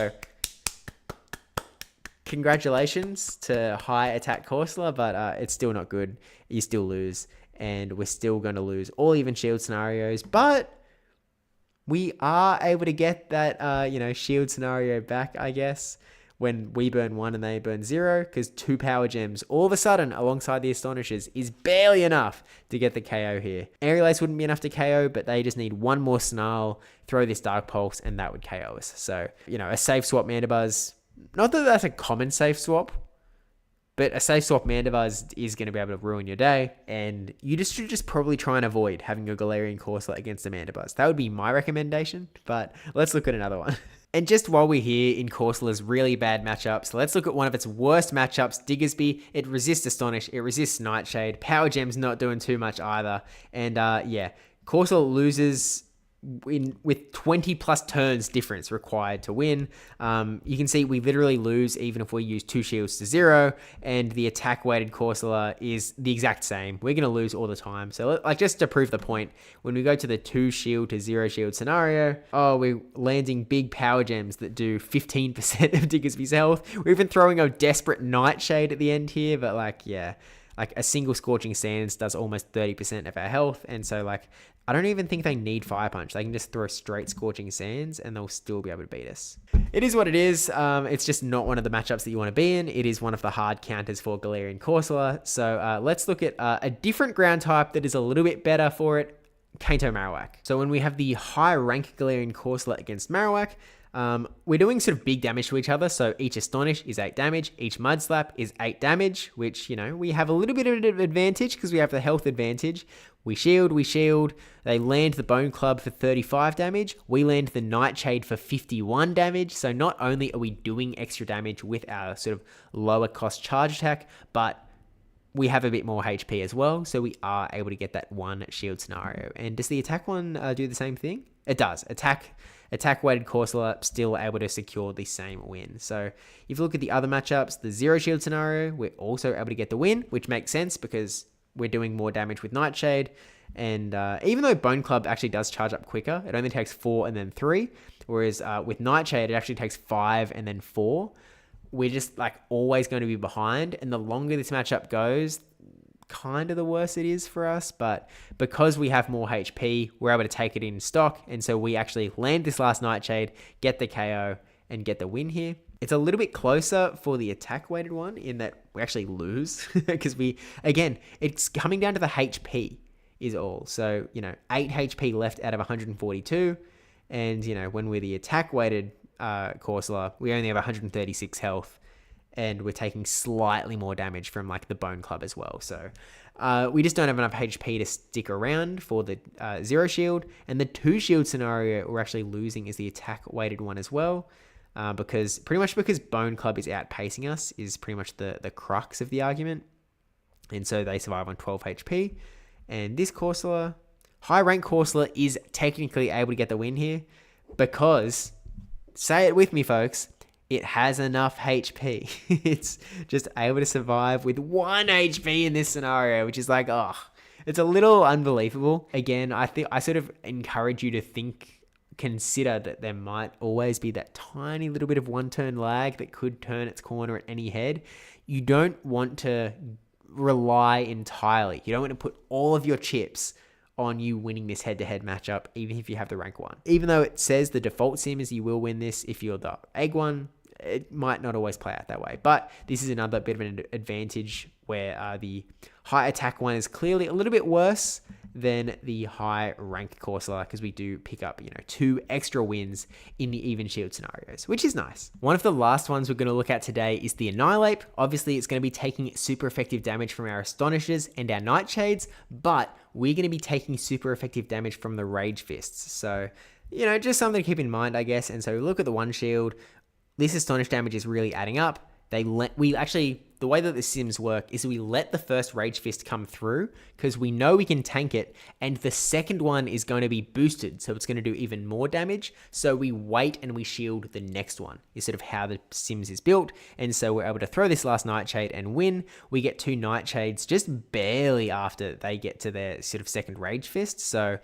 congratulations to high attack Corsola, but it's still not good. You still lose, and we're still going to lose all even shield scenarios, but we are able to get that shield scenario back, I guess, when we burn 1 and they burn 0, because 2 Power Gems all of a sudden alongside the Astonishers is barely enough to get the KO here. Aerial Ace wouldn't be enough to KO, but they just need 1 more Snarl, throw this Dark Pulse, and that would KO us. So, a safe swap Mandibuzz, not that that's a common safe swap, but a safe swap Mandibuzz is going to be able to ruin your day, and you should just probably try and avoid having your Galarian Corsola against a Mandibuzz. That would be my recommendation, but let's look at another one. And just while we're here in Corsola's really bad matchups, let's look at one of its worst matchups, Diggersby. It resists Astonish, it resists Nightshade, Power Gem's not doing too much either, and Corsola loses with 20 plus turns difference required to win. You can see we literally lose even if we use 2 shields to 0, and the attack weighted Corsola is the exact same. We're going to lose all the time. So like, just to prove the point, when we go to the 2 shield to 0 shield scenario, we're landing big Power Gems that do 15% of Diggersby's health. We're even throwing a desperate Nightshade at the end here, but like a single Scorching Sands does almost 30% of our health, and so I don't even think they need Fire Punch. They can just throw straight Scorching Sands and they'll still be able to beat us. It is what it is. It's just not one of the matchups that you want to be in. It is one of the hard counters for Galarian Corsola. So let's look at a different ground type that is a little bit better for it, Kanto Marowak. So when we have the high rank Galarian Corsola against Marowak, we're doing sort of big damage to each other. So each Astonish is 8 damage. Each Mud Slap is 8 damage, which, we have a little bit of an advantage because we have the health advantage. We shield. They land the Bone Club for 35 damage. We land the Nightshade for 51 damage. So not only are we doing extra damage with our sort of lower cost charge attack, but we have a bit more HP as well. So we are able to get that 1 shield scenario. And does the attack one do the same thing? It does. Attack weighted Corsola still able to secure the same win. So if you look at the other matchups, the zero shield scenario, we're also able to get the win, which makes sense because we're doing more damage with Nightshade. And even though Bone Club actually does charge up quicker, it only takes 4 and then 3. Whereas with Nightshade, it actually takes 5 and then 4. We're just like always going to be behind. And the longer this matchup goes, kind of the worse it is for us. But because we have more HP, we're able to take it in stock. And so we actually land this last Nightshade, get the KO, and get the win here. It's a little bit closer for the attack weighted one in that we actually lose because again, it's coming down to the HP is all. So, 8 HP left out of 142. And, when we're the attack weighted Corsola, we only have 136 health. And we're taking slightly more damage from like the Bone Club as well. So we just don't have enough HP to stick around for the zero shield. And the 2 shield scenario we're actually losing is the attack weighted one as well. Because Bone Club is outpacing us is pretty much the crux of the argument. And so they survive on 12 HP. And this Corsola, high rank Corsola, is technically able to get the win here because, say it with me folks, it has enough HP. It's just able to survive with 1 HP in this scenario, which is like, it's a little unbelievable. Again, I sort of encourage you to consider that there might always be that tiny little bit of one turn lag that could turn its corner at any head. You don't want to rely entirely. You don't want to put all of your chips on you winning this head-to-head matchup, even if you have the rank 1. Even though it says the default sim is you will win this if you're the egg one, it might not always play out that way. But this is another bit of an advantage where the high attack one is clearly a little bit worse than the high rank Corsola because we do pick up, 2 extra wins in the even shield scenarios, which is nice. One of the last ones we're going to look at today is the Annihilape. Obviously, it's going to be taking super effective damage from our Astonishers and our Nightshades, but we're going to be taking super effective damage from the Rage Fists. So, just something to keep in mind, I guess. And so look at the one shield. This Astonish damage is really adding up. The way that the sims work is we let the first Rage Fist come through because we know we can tank it, and the second one is going to be boosted, so it's going to do even more damage. So we wait and we shield the next one is sort of how the sims is built. And so we're able to throw this last Nightshade and win. We get 2 Nightshades just barely after they get to their sort of second Rage Fist. So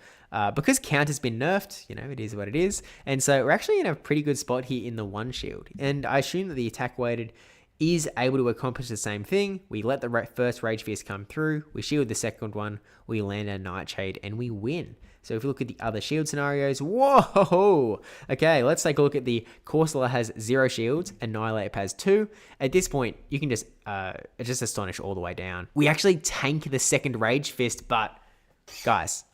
because count has been nerfed, it is what it is. And so we're actually in a pretty good spot here in the one shield. And I assume that the attack weighted is able to accomplish the same thing. We let the first Rage Fist come through, we shield the second one, we land a Nightshade, and we win. So if you look at the other shield scenarios, whoa! Okay, let's take a look at the Corsola has 0 shields, Annihilape has 2. At this point, you can just Astonish all the way down. We actually tank the second Rage Fist, but guys,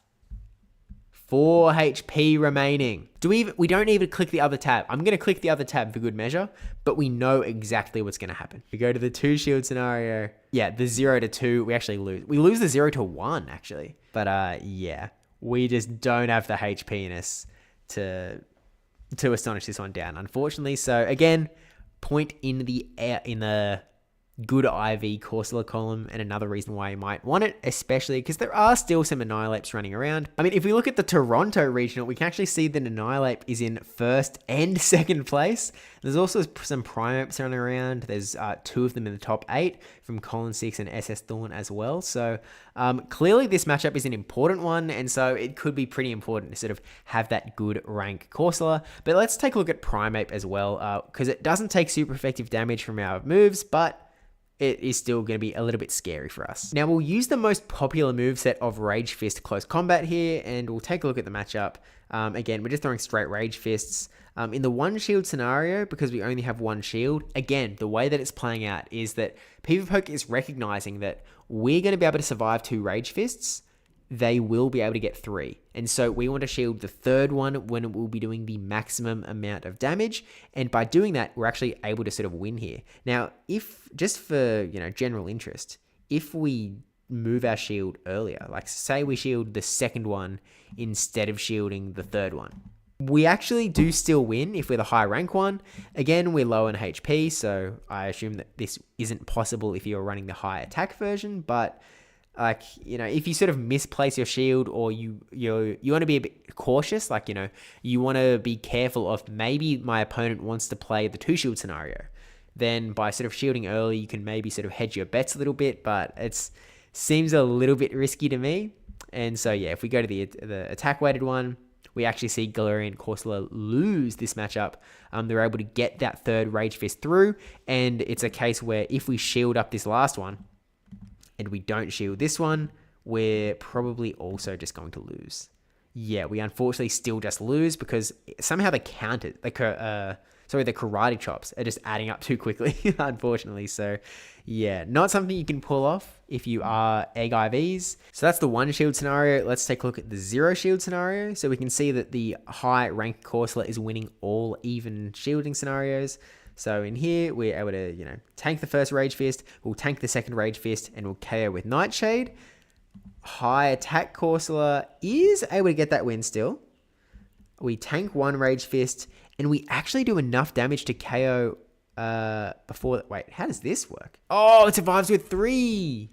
4 HP remaining. We don't even click the other tab. I'm going to click the other tab for good measure, but we know exactly what's going to happen. We go to the 2 shield scenario. Yeah, the 0 to 2, we actually lose. We lose the 0 to 1, actually. But yeah, we just don't have the HP in us to Astonish this one down, unfortunately. So again, point in the good IV Corsola column, and another reason why you might want it, especially because there are still some Annihilapes running around. I mean, if we look at the Toronto regional, we can actually see that Annihilape is in 1st and 2nd place. There's also some Primeapes running around. There's 2 of them in the top 8 from Colin 6 and SS Thorn as well. So clearly this matchup is an important one, and so it could be pretty important to sort of have that good rank Corsola. But let's take a look at Primeape as well, because it doesn't take super effective damage from our moves, but it is still going to be a little bit scary for us. Now, we'll use the most popular moveset of Rage Fist Close Combat here, and we'll take a look at the matchup. Again, we're just throwing straight Rage Fists. In the one shield scenario, because we only have 1 shield, again, the way that it's playing out is that PvPoke is recognizing that we're going to be able to survive 2 Rage Fists. They will be able to get 3. And so we want to shield the third one when it will be doing the maximum amount of damage. And by doing that, we're actually able to sort of win here. Now, if just for, general interest, if we move our shield earlier, like say we shield the second one instead of shielding the third one, we actually do still win if we're the high rank one. Again, we're low in HP, so I assume that this isn't possible if you're running the high attack version, but if you sort of misplace your shield, or you want to be a bit cautious, like, you know, you want to be careful of maybe my opponent wants to play the 2-shield scenario. Then by sort of shielding early, you can maybe sort of hedge your bets a little bit, but it seems a little bit risky to me. And so, yeah, if we go to the attack-weighted one, we actually see Galarian Corsola lose this matchup. They're able to get that third Rage Fist through, and it's a case where if we shield up this last one, and we don't shield this one, we're probably also just going to lose. Yeah, we unfortunately still just lose because somehow the counters, the karate chops are just adding up too quickly, unfortunately. So yeah, not something you can pull off if you are Egg IVs. So that's the 1-shield scenario. Let's take a look at the 0-shield scenario. So we can see that the high rank Corsola is winning all even shielding scenarios. So in here, we're able to, you know, tank the first Rage Fist, we'll tank the second Rage Fist, and we'll KO with Nightshade. High attack Corsola is able to get that win still. We tank 1 Rage Fist, and we actually do enough damage to KO before... Wait, how does this work? Oh, it survives with 3!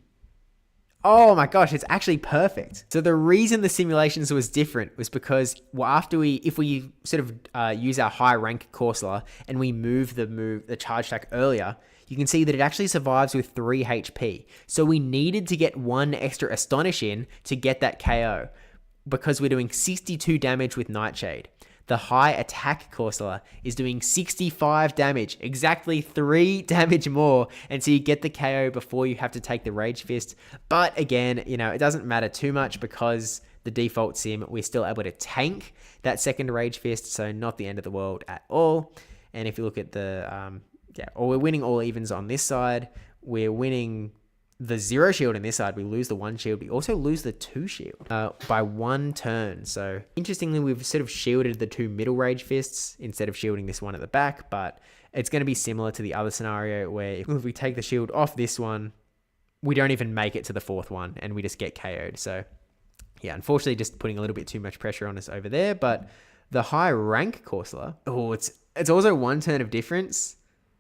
Oh my gosh, it's actually perfect. So the reason the simulations was different was because, well, if we sort of use our high rank Corsola and we move the charge attack earlier, you can see that it actually survives with 3 HP. So we needed to get 1 extra Astonish in to get that KO because we're doing 62 damage with Nightshade. The high attack Corsola is doing 65 damage, exactly 3 damage more, and so you get the KO before you have to take the Rage Fist. But again, you know, it doesn't matter too much because the default sim, we're still able to tank that second Rage Fist, so not the end of the world at all. And if you look at the, we're winning all evens on this side, we're winning the 0 shield on this side, we lose the 1 shield. We also lose the 2 shield by 1 turn. So interestingly, we've sort of shielded the 2 middle Rage Fists instead of shielding this one at the back, but it's going to be similar to the other scenario where if we take the shield off this one, we don't even make it to the 4th one and we just get KO'd. So yeah, unfortunately just putting a little bit too much pressure on us over there, but the high rank Corsola, it's also 1 turn of difference.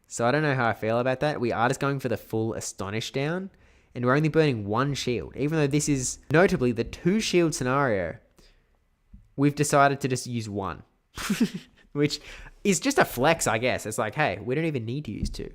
So I don't know how I feel about that. We are just going for the full Astonish down. And we're only burning 1 shield. Even though this is notably the 2 shield scenario, we've decided to just use 1. Which is just a flex, I guess. It's like, hey, we don't even need to use 2.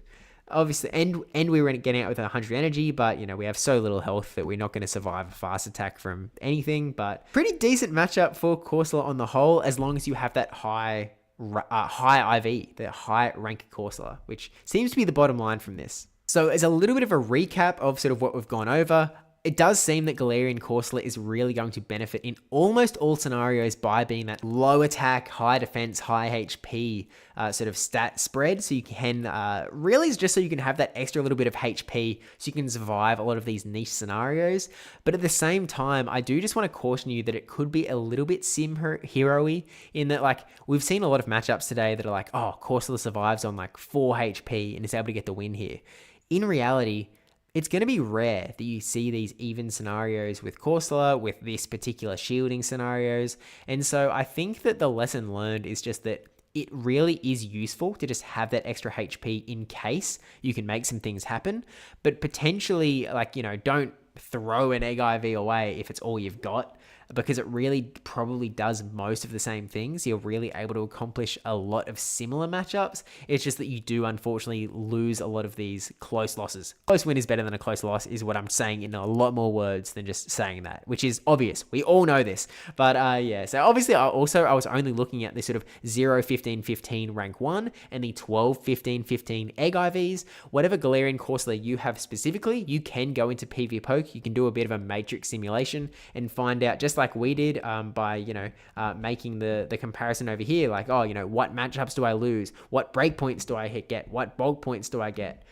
Obviously, and we were getting out with 100 energy, but, you know, we have so little health that we're not going to survive a fast attack from anything. But pretty decent matchup for Corsola on the whole, as long as you have that high IV, the high rank Corsola, which seems to be the bottom line from this. So as a little bit of a recap of sort of what we've gone over, it does seem that Galarian Corsola is really going to benefit in almost all scenarios by being that low attack, high defense, high HP sort of stat spread. So you can really just so you can have that extra little bit of HP so you can survive a lot of these niche scenarios. But at the same time, I do just want to caution you that it could be a little bit sim hero-y in that, like, we've seen a lot of matchups today that are like, oh, Corsola survives on like 4 HP and is able to get the win here. In reality, it's going to be rare that you see these even scenarios with Corsola, with this particular shielding scenarios. And so I think that the lesson learned is just that it really is useful to just have that extra HP in case you can make some things happen. But potentially, like, you know, don't throw an Egg IV away if it's all you've got, because it really probably does most of the same things. You're really able to accomplish a lot of similar matchups. It's just that you do unfortunately lose a lot of these close losses. Close win is better than a close loss is what I'm saying in a lot more words than just saying that, which is obvious. We all know this. But yeah, so obviously I was only looking at this sort of 0, 15, 15 rank 1 and the 12, 15, 15 Egg IVs. Whatever Galarian Corsola you have specifically, you can go into PvPoke. You can do a bit of a matrix simulation and find out, just like we did by, you know, making the comparison over here, like, oh, you know, what matchups do I lose? What breakpoints do I get? What bulk points do I get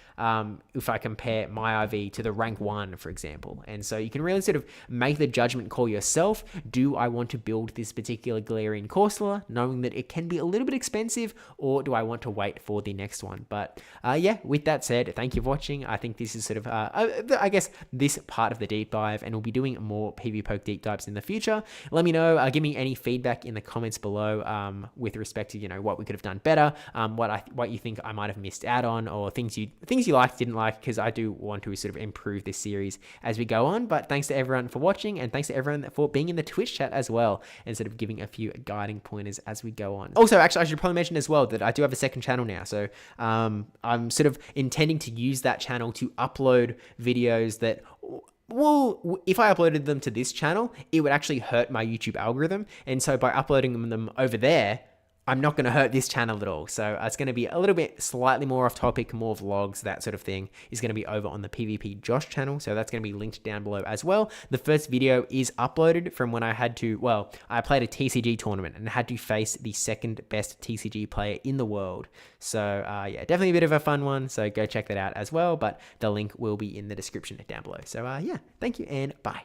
if I compare my IV to the rank 1, for example? And so you can really sort of make the judgment call yourself. Do I want to build this particular Galarian Corsola, knowing that it can be a little bit expensive, or do I want to wait for the next one? But yeah, with that said, thank you for watching. I think this is sort of, I guess, this part of the deep dive, and we'll be doing more PvPoke deep dives in the future. future. Let me know, give me any feedback in the comments below with respect to, you know, what we could have done better, what you think I might have missed out on, or things you liked, didn't like, because I do want to sort of improve this series as we go on. But thanks to everyone for watching, and thanks to everyone for being in the Twitch chat as well, and sort of giving a few guiding pointers as we go on. Also, actually, I should probably mention as well that I do have a second channel now, so I'm sort of intending to use that channel to upload videos that, well, if I uploaded them to this channel, it would actually hurt my YouTube algorithm, and so by uploading them over there, I'm not going to hurt this channel at all. So it's going to be a little bit slightly more off topic, more vlogs, that sort of thing is going to be over on the PvP Josh channel. So that's going to be linked down below as well. The first video is uploaded from when I had to, well, I played a TCG tournament and had to face the second best TCG player in the world. So yeah, definitely a bit of a fun one. So go check that out as well. But the link will be in the description down below. So yeah, thank you and bye.